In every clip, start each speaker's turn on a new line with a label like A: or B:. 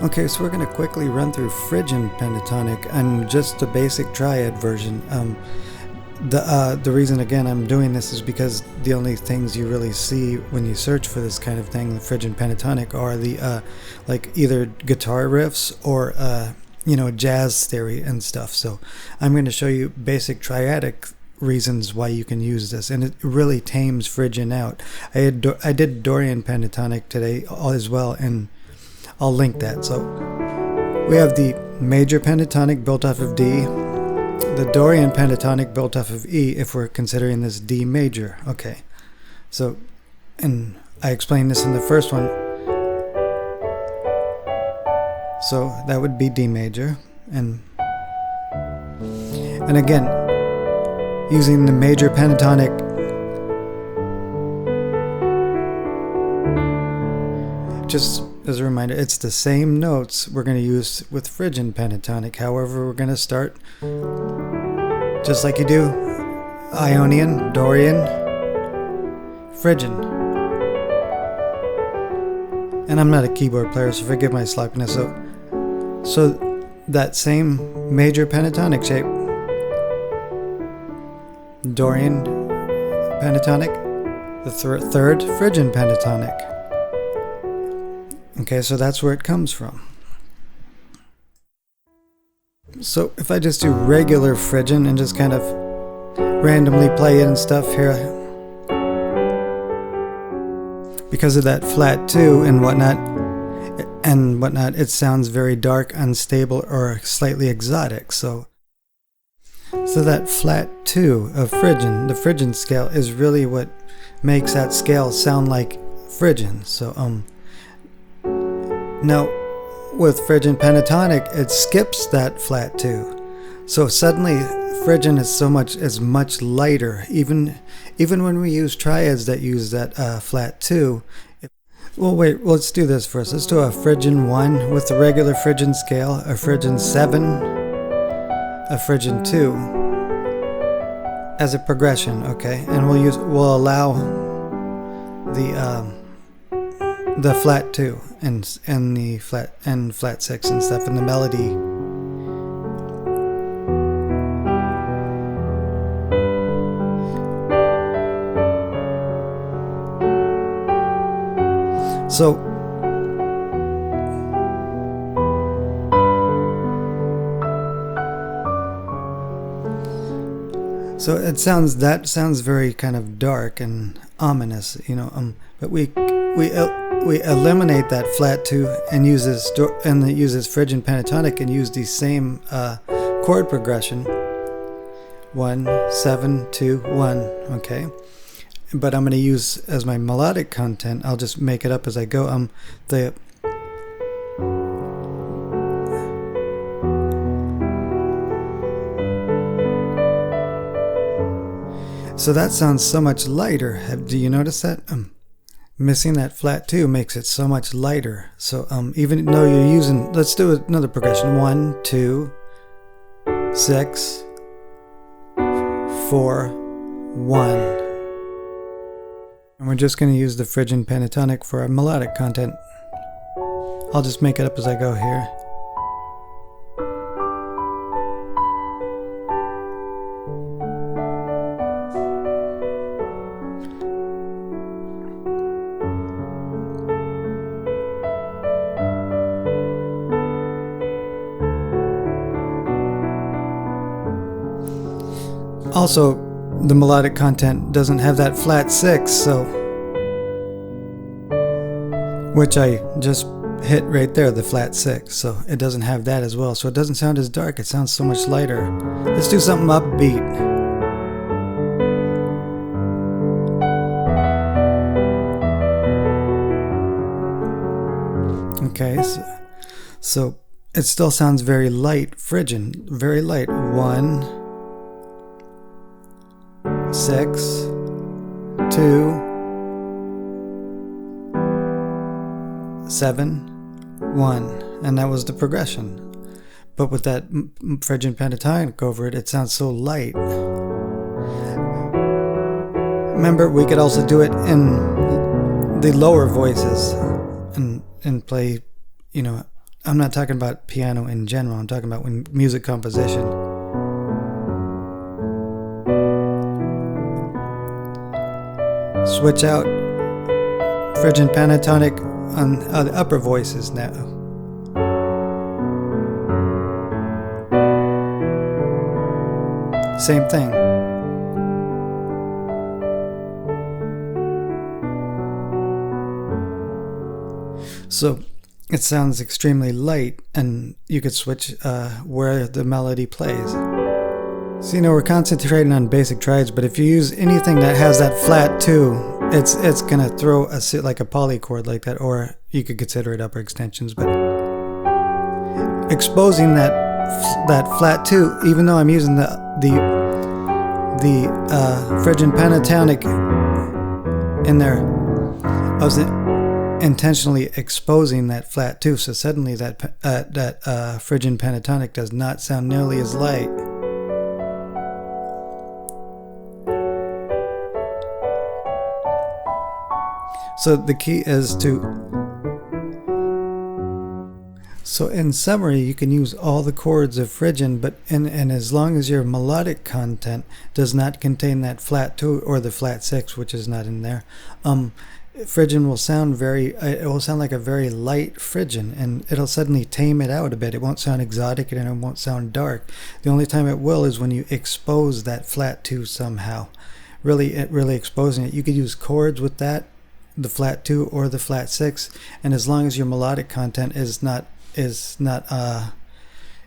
A: Okay, so we're going to quickly run through Phrygian pentatonic and just the basic triad version. The reason again I'm doing this is because the only things you really see when you search for this kind of thing, the Phrygian pentatonic, are the like either guitar riffs or jazz theory and stuff. So I'm going to show you basic triadic reasons why you can use this, and it really tames Phrygian out. I did Dorian pentatonic today as well, and I'll link that. So we have the major pentatonic built off of D, the Dorian pentatonic built off of E if we're considering this D major. Okay, so, and I explained this in the first one. So that would be D major, and again, using the major pentatonic, just as a reminder, it's the same notes we're going to use with Phrygian pentatonic. However, we're going to start just like you do Ionian, Dorian, Phrygian. And I'm not a keyboard player, so forgive my sloppiness. So that same major pentatonic shape, Dorian pentatonic, the third Phrygian pentatonic. Okay, so that's where it comes from. So if I just do regular Phrygian and just kind of randomly play it and stuff here, because of that flat 2 and whatnot, it sounds very dark, unstable, or slightly exotic. So that flat 2 of Phrygian, the Phrygian scale, is really what makes that scale sound like Phrygian. So now, with Phrygian pentatonic, it skips that flat 2. So suddenly, Phrygian is much lighter. Even when we use triads that use that flat 2. Well, wait, let's do this first. Let's do a Phrygian 1 with the regular Phrygian scale, a Phrygian 7, a Phrygian 2 as a progression, okay? And we'll allow the flat 2 and the flat 6 and stuff in the melody. So it sounds very kind of dark and ominous, but we eliminate that flat 2 and uses Phrygian pentatonic and use the same chord progression, 1 7 2 1. Okay, but I'm going to use as my melodic content. I'll just make it up as I go. So that sounds so much lighter. Do you notice that? Missing that flat 2 makes it so much lighter. So even though you're using, let's do another progression. 1 2 6 4 1. And we're just going to use the Phrygian pentatonic for our melodic content. I'll just make it up as I go here. Also, the melodic content doesn't have that flat 6, which I just hit right there, the flat 6. So it doesn't have that as well. So it doesn't sound as dark. It sounds so much lighter. Let's do something upbeat. Okay, so it still sounds very light, Phrygian, very light. 1 6 2 7 1, and that was the progression. But with that Phrygian pentatonic over it, it sounds so light. Remember, we could also do it in the lower voices and play, I'm not talking about piano in general. I'm talking about when music composition. Switch out Phrygian pentatonic on the upper voices now. Same thing. So it sounds extremely light, and you could switch where the melody plays. So we're concentrating on basic triads, but if you use anything that has that flat 2, it's gonna throw like a polychord like that, or you could consider it upper extensions. But exposing that flat 2, even though I'm using the Phrygian pentatonic in there, I was intentionally exposing that flat 2, so suddenly that Phrygian pentatonic does not sound nearly as light. So the key is so in summary, you can use all the chords of Phrygian, and as long as your melodic content does not contain that flat 2 or the flat 6, which is not in there, Phrygian will sound it will sound like a very light Phrygian, and it'll suddenly tame it out a bit. It won't sound exotic and it won't sound dark. The only time it will is when you expose that flat 2 somehow. Really exposing it. You could use chords with that, the flat 2 or the flat 6, and as long as your melodic content is not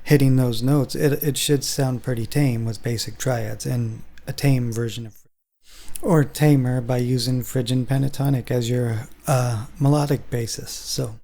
A: hitting those notes, it should sound pretty tame with basic triads, and a tame version of, or tamer by using Phrygian pentatonic as your melodic basis. So